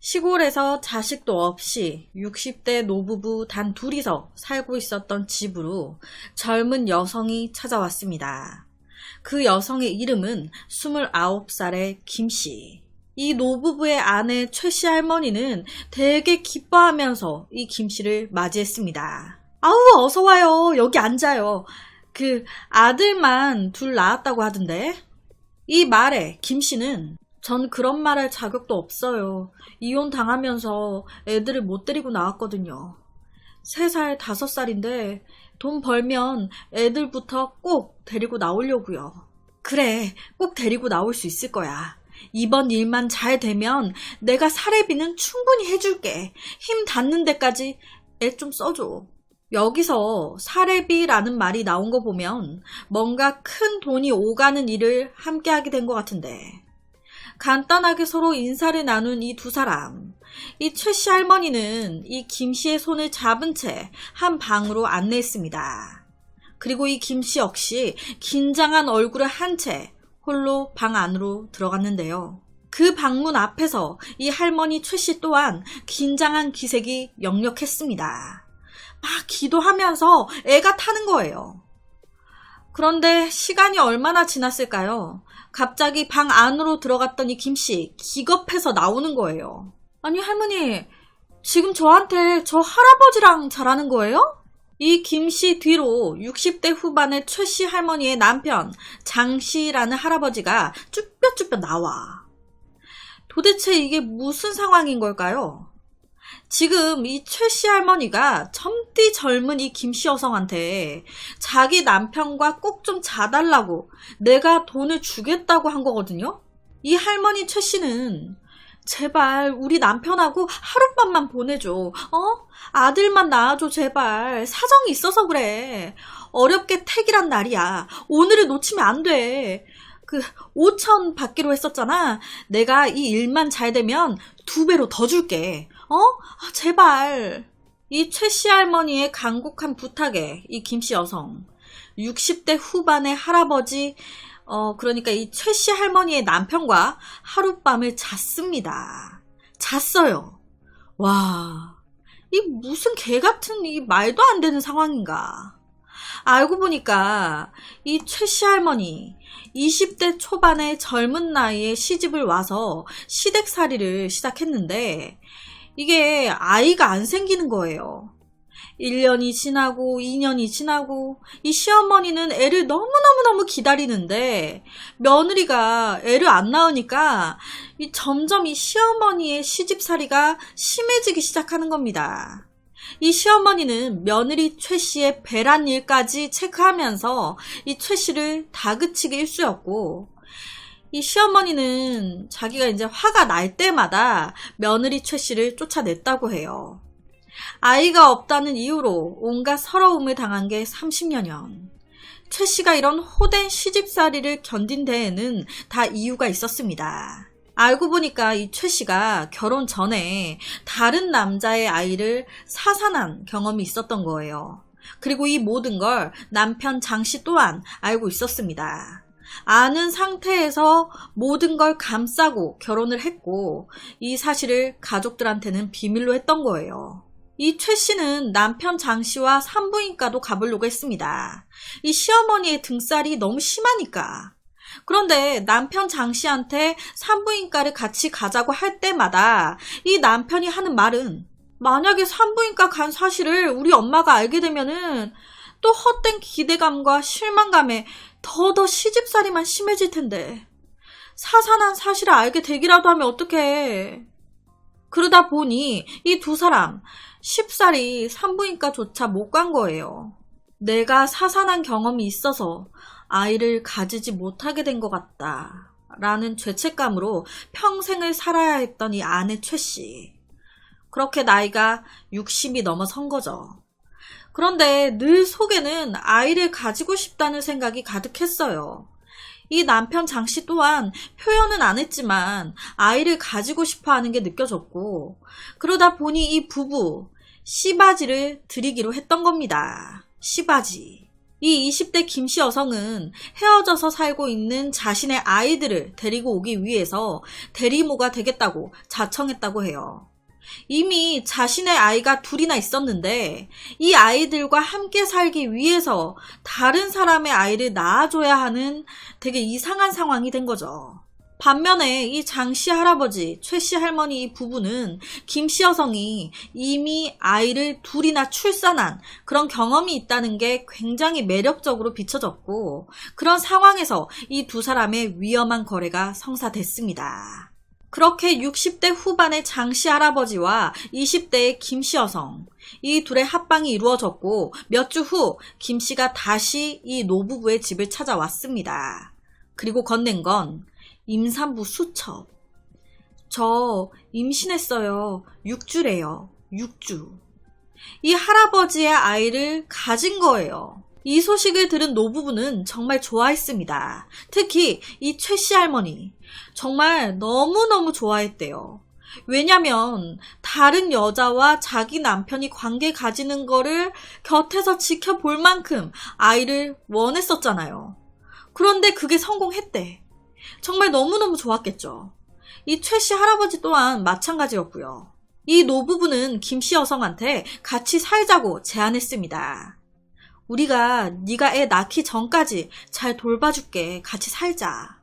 시골에서 자식도 없이 60대 노부부 단 둘이서 살고 있었던 집으로 젊은 여성이 찾아왔습니다. 그 여성의 이름은 29살의 김씨. 이 노부부의 아내 최씨 할머니는 되게 기뻐하면서 이 김씨를 맞이했습니다. 아우, 어서 와요. 여기 앉아요. 아들만 둘 낳았다고 하던데. 이 말에 김씨는 전 그런 말 할 자격도 없어요. 이혼 당하면서 애들을 못 데리고 나왔거든요. 3살, 5살인데 돈 벌면 애들부터 꼭 데리고 나오려고요. 그래, 꼭 데리고 나올 수 있을 거야. 이번 일만 잘 되면 내가 사례비는 충분히 해줄게. 힘 닿는 데까지 애 좀 써줘. 여기서 사례비라는 말이 나온 거 보면 뭔가 큰 돈이 오가는 일을 함께 하게 된 것 같은데, 간단하게 서로 인사를 나눈 이 두 사람. 이 최씨 할머니는 이 김씨의 손을 잡은 채 한 방으로 안내했습니다. 그리고 이 김씨 역시 긴장한 얼굴을 한 채 홀로 방 안으로 들어갔는데요. 그 방문 앞에서 이 할머니 최씨 또한 긴장한 기색이 역력했습니다. 막 기도하면서 애가 타는 거예요. 그런데 시간이 얼마나 지났을까요? 갑자기 방 안으로 들어갔더니 김씨 기겁해서 나오는 거예요. 아니, 할머니, 지금 저한테 저 할아버지랑 자라는 거예요? 이 김씨 뒤로 60대 후반의 최씨 할머니의 남편 장씨라는 할아버지가 쭈뼛쭈뼛 나와. 도대체 이게 무슨 상황인 걸까요? 지금 이 최씨 할머니가 젊디 젊은 이 김씨 여성한테 자기 남편과 꼭 좀 자달라고 내가 돈을 주겠다고 한 거거든요. 이 할머니 최씨는 제발 우리 남편하고 하룻밤만 보내줘. 아들만 낳아줘 제발. 사정이 있어서 그래. 어렵게 택이란 날이야. 오늘을 놓치면 안 돼. 5천 받기로 했었잖아. 내가 이 일만 잘 되면 2배로 더 줄게. 제발. 이 최씨 할머니의 간곡한 부탁에 이 김씨 여성 60대 후반의 할아버지, 그러니까 이 최씨 할머니의 남편과 하룻밤을 잤습니다. 잤어요. 와, 이 무슨 개같은 이 말도 안 되는 상황인가. 알고 보니까 이 최씨 할머니 20대 초반의 젊은 나이에 시집을 와서 시댁살이를 시작했는데 이게 아이가 안 생기는 거예요. 1년이 지나고 2년이 지나고 이 시어머니는 애를 너무너무너무 기다리는데 며느리가 애를 안 낳으니까 점점 이 시어머니의 시집살이가 심해지기 시작하는 겁니다. 이 시어머니는 며느리 최씨의 배란 일까지 체크하면서 이 최씨를 다그치기 일쑤였고, 이 시어머니는 자기가 이제 화가 날 때마다 며느리 최씨를 쫓아냈다고 해요. 아이가 없다는 이유로 온갖 서러움을 당한 게 30여년. 최씨가 이런 호된 시집살이를 견딘 데에는 다 이유가 있었습니다. 알고 보니까 이 최씨가 결혼 전에 다른 남자의 아이를 사산한 경험이 있었던 거예요. 그리고 이 모든 걸 남편 장씨 또한 알고 있었습니다. 아는 상태에서 모든 걸 감싸고 결혼을 했고 이 사실을 가족들한테는 비밀로 했던 거예요. 이 최씨는 남편 장씨와 산부인과도 가보려고 했습니다. 이 시어머니의 등살이 너무 심하니까. 그런데 남편 장씨한테 산부인과를 같이 가자고 할 때마다 이 남편이 하는 말은, 만약에 산부인과 간 사실을 우리 엄마가 알게 되면은 또 헛된 기대감과 실망감에 더더 시집살이만 심해질 텐데 사산한 사실을 알게 되기라도 하면 어떡해. 그러다 보니 이 두 사람 쉽사리 산부인과조차 못 간 거예요. 내가 사산한 경험이 있어서 아이를 가지지 못하게 된 것 같다 라는 죄책감으로 평생을 살아야 했던 이 아내 최씨. 그렇게 나이가 60이 넘어선 거죠. 그런데 늘 속에는 아이를 가지고 싶다는 생각이 가득했어요. 이 남편 장씨 또한 표현은 안 했지만 아이를 가지고 싶어 하는 게 느껴졌고, 그러다 보니 이 부부 씨바지를 드리기로 했던 겁니다. 씨바지. 이 20대 김씨 여성은 헤어져서 살고 있는 자신의 아이들을 데리고 오기 위해서 대리모가 되겠다고 자청했다고 해요. 이미 자신의 아이가 둘이나 있었는데 이 아이들과 함께 살기 위해서 다른 사람의 아이를 낳아줘야 하는 되게 이상한 상황이 된 거죠. 반면에 이 장씨 할아버지, 최씨 할머니 이 부부는 김씨 여성이 이미 아이를 둘이나 출산한 그런 경험이 있다는 게 굉장히 매력적으로 비춰졌고, 그런 상황에서 이 두 사람의 위험한 거래가 성사됐습니다. 그렇게 60대 후반의 장씨 할아버지와 20대의 김씨 여성, 이 둘의 합방이 이루어졌고 몇 주 후 김씨가 다시 이 노부부의 집을 찾아왔습니다. 그리고 건넨 건 임산부 수첩. 저 임신했어요. 6주래요. 6주. 이 할아버지의 아이를 가진 거예요. 이 소식을 들은 노부부는 정말 좋아했습니다. 특히 이 최씨 할머니 정말 너무너무 좋아했대요. 왜냐면 다른 여자와 자기 남편이 관계 가지는 거를 곁에서 지켜볼 만큼 아이를 원했었잖아요. 그런데 그게 성공했대. 정말 너무너무 좋았겠죠. 이 최씨 할아버지 또한 마찬가지였고요. 이 노부부는 김씨 여성한테 같이 살자고 제안했습니다. 우리가 네가 애 낳기 전까지 잘 돌봐줄게. 같이 살자.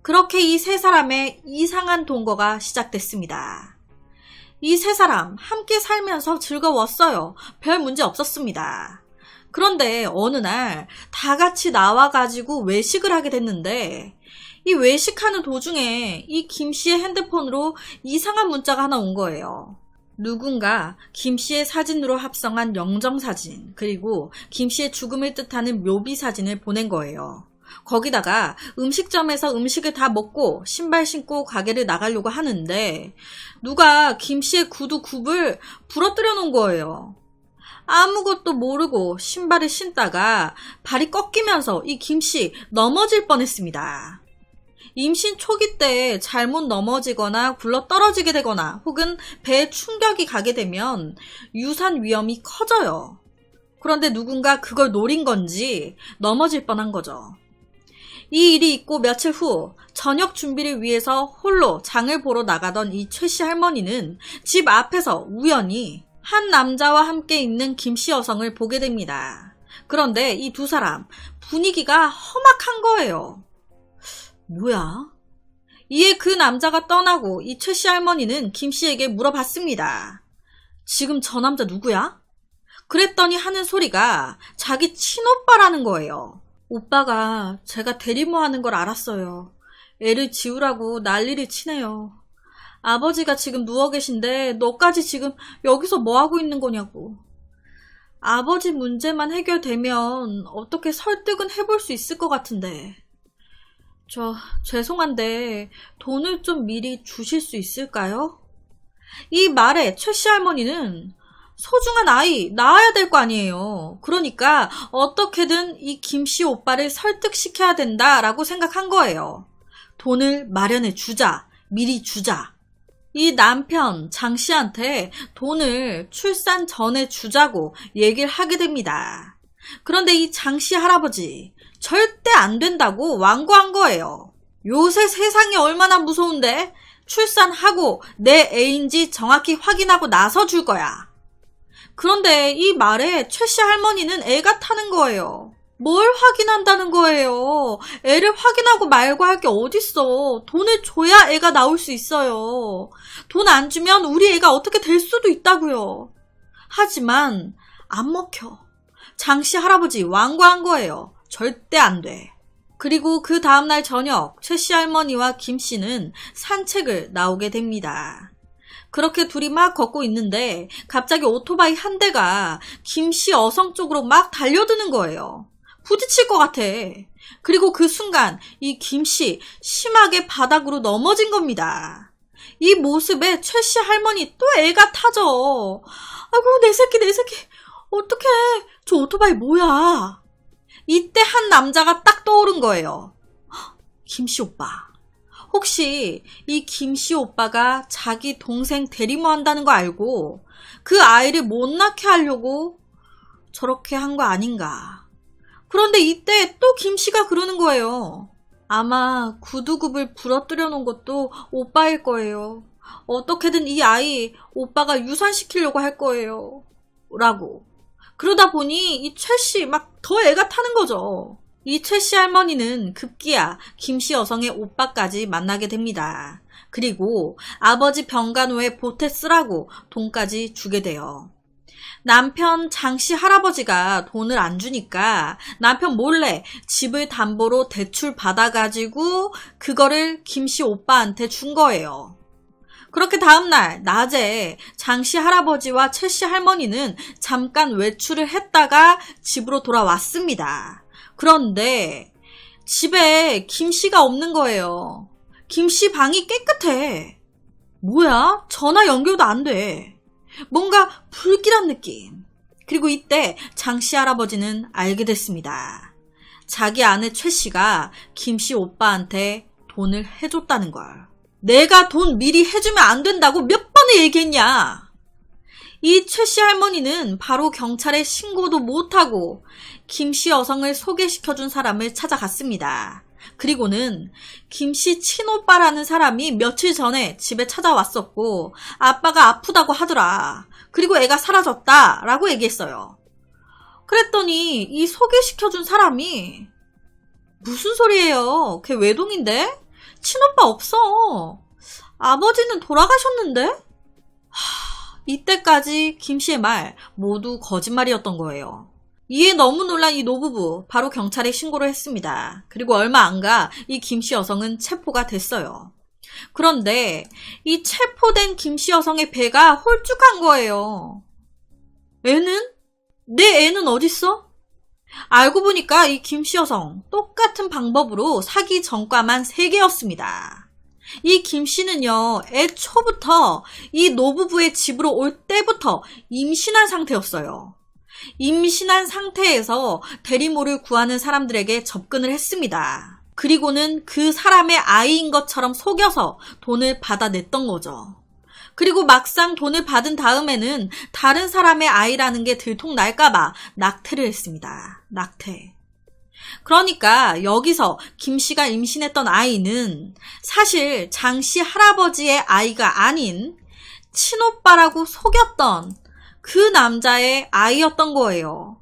그렇게 이 세 사람의 이상한 동거가 시작됐습니다. 이 세 사람 함께 살면서 즐거웠어요. 별 문제 없었습니다. 그런데 어느 날 다 같이 나와가지고 외식을 하게 됐는데, 이 외식하는 도중에 이 김씨의 핸드폰으로 이상한 문자가 하나 온 거예요. 누군가 김씨의 사진으로 합성한 영정사진, 그리고 김씨의 죽음을 뜻하는 묘비사진을 보낸 거예요. 거기다가 음식점에서 음식을 다 먹고 신발 신고 가게를 나가려고 하는데 누가 김씨의 구두 굽을 부러뜨려 놓은 거예요. 아무것도 모르고 신발을 신다가 발이 꺾이면서 이 김씨 넘어질 뻔했습니다. 임신 초기 때 잘못 넘어지거나 굴러 떨어지게 되거나 혹은 배에 충격이 가게 되면 유산 위험이 커져요. 그런데 누군가 그걸 노린 건지 넘어질 뻔한 거죠. 이 일이 있고 며칠 후 저녁 준비를 위해서 홀로 장을 보러 나가던 이 최씨 할머니는 집 앞에서 우연히 한 남자와 함께 있는 김씨 여성을 보게 됩니다. 그런데 이 두 사람 분위기가 험악한 거예요. 뭐야? 이에 그 남자가 떠나고 이 최씨 할머니는 김씨에게 물어봤습니다. 지금 저 남자 누구야? 그랬더니 하는 소리가 자기 친오빠라는 거예요. 오빠가 제가 대리모 하는 걸 알았어요. 애를 지우라고 난리를 치네요. 아버지가 지금 누워 계신데 너까지 지금 여기서 뭐 하고 있는 거냐고. 아버지 문제만 해결되면 어떻게 설득은 해볼 수 있을 것 같은데. 죄송한데 돈을 좀 미리 주실 수 있을까요? 이 말에 최씨 할머니는 소중한 아이 낳아야 될 거 아니에요. 그러니까 어떻게든 이 김씨 오빠를 설득시켜야 된다라고 생각한 거예요. 돈을 마련해 주자. 미리 주자. 이 남편 장씨한테 돈을 출산 전에 주자고 얘기를 하게 됩니다. 그런데 이 장씨 할아버지 절대 안 된다고 완고한 거예요. 요새 세상이 얼마나 무서운데 출산하고 내 애인지 정확히 확인하고 나서 줄 거야. 그런데 이 말에 최씨 할머니는 애가 타는 거예요. 뭘 확인한다는 거예요. 애를 확인하고 말고 할 게 어딨어. 돈을 줘야 애가 나올 수 있어요. 돈 안 주면 우리 애가 어떻게 될 수도 있다고요. 하지만 안 먹혀. 장씨 할아버지 완고한 거예요. 절대 안 돼. 그리고 그 다음날 저녁 최씨 할머니와 김씨는 산책을 나오게 됩니다. 그렇게 둘이 막 걷고 있는데 갑자기 오토바이 한 대가 김씨 여성 쪽으로 막 달려드는 거예요. 부딪힐 것 같아. 그리고 그 순간 이 김씨 심하게 바닥으로 넘어진 겁니다. 이 모습에 최씨 할머니 또 애가 타죠. 아이고 내 새끼 어떡해. 저 오토바이 뭐야. 이때 한 남자가 딱 떠오른 거예요. 김씨 오빠. 혹시 이 김씨 오빠가 자기 동생 대리모 한다는 거 알고 그 아이를 못 낳게 하려고 저렇게 한 거 아닌가. 그런데 이때 또 김씨가 그러는 거예요. 아마 구두굽을 부러뜨려 놓은 것도 오빠일 거예요. 어떻게든 이 아이 오빠가 유산시키려고 할 거예요. 라고. 그러다 보니 이 최씨 막 더 애가 타는 거죠. 이 최씨 할머니는 급기야 김씨 여성의 오빠까지 만나게 됩니다. 그리고 아버지 병간호에 보태 쓰라고 돈까지 주게 돼요. 남편 장씨 할아버지가 돈을 안 주니까 남편 몰래 집을 담보로 대출 받아가지고 그거를 김씨 오빠한테 준 거예요. 그렇게 다음날 낮에 장씨 할아버지와 최씨 할머니는 잠깐 외출을 했다가 집으로 돌아왔습니다. 그런데 집에 김씨가 없는 거예요. 김씨 방이 깨끗해. 뭐야? 전화 연결도 안 돼. 뭔가 불길한 느낌. 그리고 이때 장씨 할아버지는 알게 됐습니다. 자기 아내 최씨가 김씨 오빠한테 돈을 해줬다는 걸. 내가 돈 미리 해주면 안 된다고 몇 번을 얘기했냐. 이 최씨 할머니는 바로 경찰에 신고도 못하고 김씨 여성을 소개시켜준 사람을 찾아갔습니다. 그리고는 김씨 친오빠라는 사람이 며칠 전에 집에 찾아왔었고 아빠가 아프다고 하더라. 그리고 애가 사라졌다 라고 얘기했어요. 그랬더니 이 소개시켜준 사람이 무슨 소리예요? 걔 외동인데? 친오빠 없어. 아버지는 돌아가셨는데? 이때까지 김씨의 말 모두 거짓말이었던 거예요. 이에 너무 놀란 이 노부부 바로 경찰에 신고를 했습니다. 그리고 얼마 안 가 이 김씨 여성은 체포가 됐어요. 그런데 이 체포된 김씨 여성의 배가 홀쭉한 거예요. 애는? 내 애는 어딨어? 알고 보니까 이 김씨 여성 똑같은 방법으로 사기 전과만 3개였습니다. 이 김씨는요, 애초부터 이 노부부의 집으로 올 때부터 임신한 상태였어요. 임신한 상태에서 대리모를 구하는 사람들에게 접근을 했습니다. 그리고는 그 사람의 아이인 것처럼 속여서 돈을 받아냈던 거죠. 그리고 막상 돈을 받은 다음에는 다른 사람의 아이라는 게 들통날까봐 낙태를 했습니다. 낙태. 그러니까 여기서 김씨가 임신했던 아이는 사실 장씨 할아버지의 아이가 아닌 친오빠라고 속였던 그 남자의 아이였던 거예요.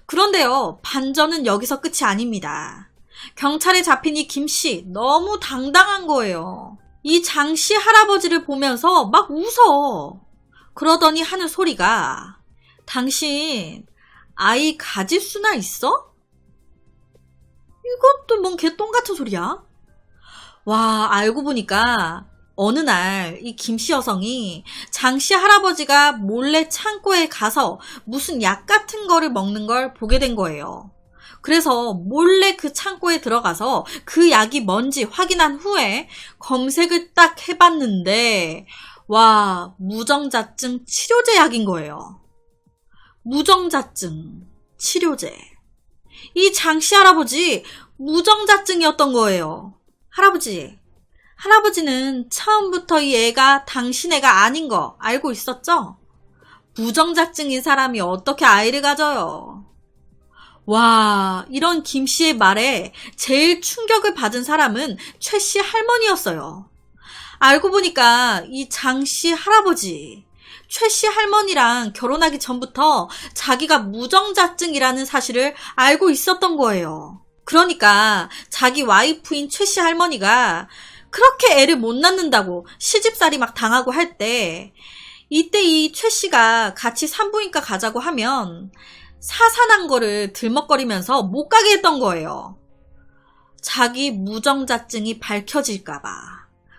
그런데요, 반전은 여기서 끝이 아닙니다. 경찰에 잡힌 이 김씨 너무 당당한 거예요. 이 장씨 할아버지를 보면서 막 웃어. 그러더니 하는 소리가 당신 아이 가질 수나 있어? 이것도 뭔 개똥 같은 소리야? 와, 알고 보니까 어느 날 이 김씨 여성이 장씨 할아버지가 몰래 창고에 가서 무슨 약 같은 거를 먹는 걸 보게 된 거예요. 그래서 몰래 그 창고에 들어가서 그 약이 뭔지 확인한 후에 검색을 딱 해봤는데 와, 무정자증 치료제 약인 거예요. 무정자증 치료제. 이 장씨 할아버지 무정자증이었던 거예요. 할아버지는 처음부터 이 애가 당신 애가 아닌 거 알고 있었죠? 무정자증인 사람이 어떻게 아이를 가져요? 와, 이런 김씨의 말에 제일 충격을 받은 사람은 최씨 할머니였어요. 알고 보니까 이 장씨 할아버지, 최씨 할머니랑 결혼하기 전부터 자기가 무정자증이라는 사실을 알고 있었던 거예요. 그러니까 자기 와이프인 최씨 할머니가 그렇게 애를 못 낳는다고 시집살이 막 당하고 할 때 이때 이 최씨가 같이 산부인과 가자고 하면 사산한 거를 들먹거리면서 못 가게 했던 거예요. 자기 무정자증이 밝혀질까봐.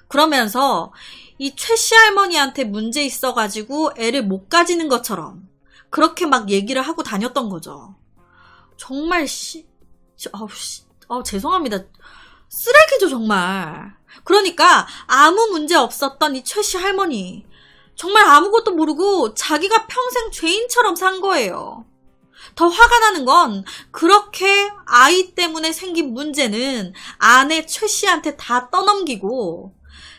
그러면서 이 최씨 할머니한테 문제 있어가지고 애를 못 가지는 것처럼 그렇게 막 얘기를 하고 다녔던 거죠. 정말 죄송합니다. 쓰레기죠 정말. 그러니까 아무 문제 없었던 이 최씨 할머니 정말 아무것도 모르고 자기가 평생 죄인처럼 산 거예요. 더 화가 나는 건 그렇게 아이 때문에 생긴 문제는 아내 최씨한테 다 떠넘기고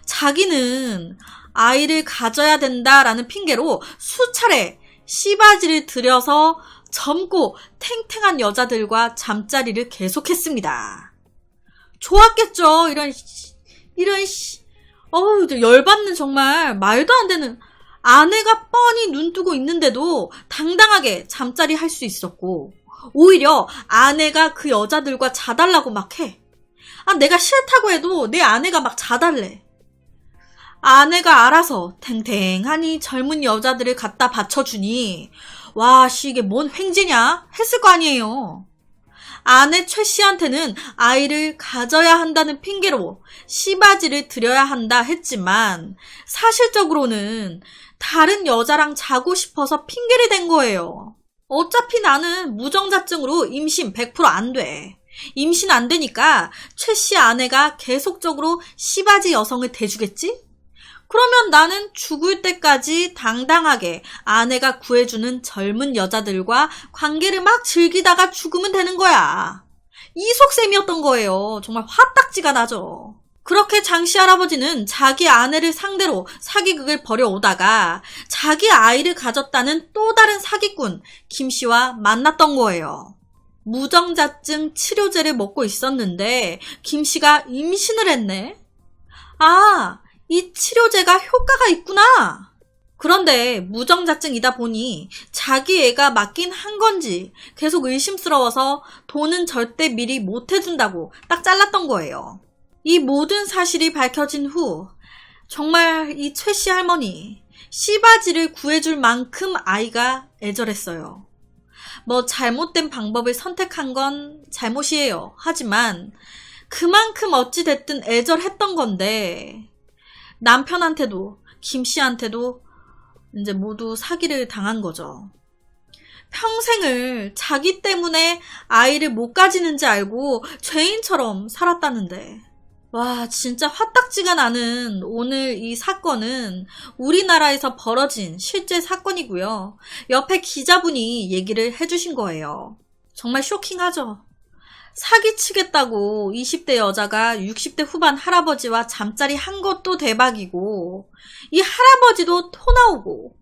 자기는 아이를 가져야 된다라는 핑계로 수차례 씨바지를 들여서 젊고 탱탱한 여자들과 잠자리를 계속했습니다. 좋았겠죠. 어우, 열받는 정말 말도 안 되는. 아내가 뻔히 눈 뜨고 있는데도 당당하게 잠자리 할 수 있었고, 오히려 아내가 그 여자들과 자달라고 막 해. 내가 싫다고 해도 내 아내가 막 자달래. 아내가 알아서 탱탱하니 젊은 여자들을 갖다 받쳐주니, 와, 이게 뭔 횡재냐? 했을 거 아니에요. 아내 최 씨한테는 아이를 가져야 한다는 핑계로 씨바지를 드려야 한다 했지만, 사실적으로는 다른 여자랑 자고 싶어서 핑계를 댄 거예요. 어차피 나는 무정자증으로 임신 100% 안 돼. 임신 안 되니까 최 씨 아내가 계속적으로 씨바지 여성을 대주겠지? 그러면 나는 죽을 때까지 당당하게 아내가 구해주는 젊은 여자들과 관계를 막 즐기다가 죽으면 되는 거야. 이 속셈이었던 거예요. 정말 화딱지가 나죠. 그렇게 장씨 할아버지는 자기 아내를 상대로 사기극을 벌여오다가 자기 아이를 가졌다는 또 다른 사기꾼 김씨와 만났던 거예요. 무정자증 치료제를 먹고 있었는데 김씨가 임신을 했네. 이 치료제가 효과가 있구나. 그런데 무정자증이다 보니 자기 애가 맞긴 한 건지 계속 의심스러워서 돈은 절대 미리 못 해준다고 딱 잘랐던 거예요. 이 모든 사실이 밝혀진 후 정말 이 최 씨 할머니 씨바지를 구해줄 만큼 아이가 애절했어요. 잘못된 방법을 선택한 건 잘못이에요. 하지만 그만큼 어찌됐든 애절했던 건데 남편한테도 김씨한테도 이제 모두 사기를 당한 거죠. 평생을 자기 때문에 아이를 못 가지는지 알고 죄인처럼 살았다는데. 와, 진짜 화딱지가 나는 오늘 이 사건은 우리나라에서 벌어진 실제 사건이고요. 옆에 기자분이 얘기를 해주신 거예요. 정말 쇼킹하죠? 사기치겠다고 20대 여자가 60대 후반 할아버지와 잠자리 한 것도 대박이고, 이 할아버지도 토 나오고.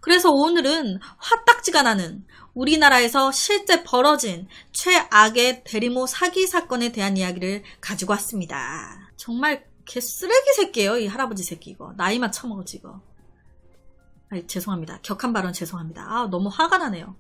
그래서 오늘은 화딱지가 나는 우리나라에서 실제 벌어진 최악의 대리모 사기 사건에 대한 이야기를 가지고 왔습니다. 정말 개쓰레기 새끼예요, 이 할아버지 새끼 이거. 나이만 처먹었지 이거. 죄송합니다. 격한 발언 죄송합니다. 너무 화가 나네요.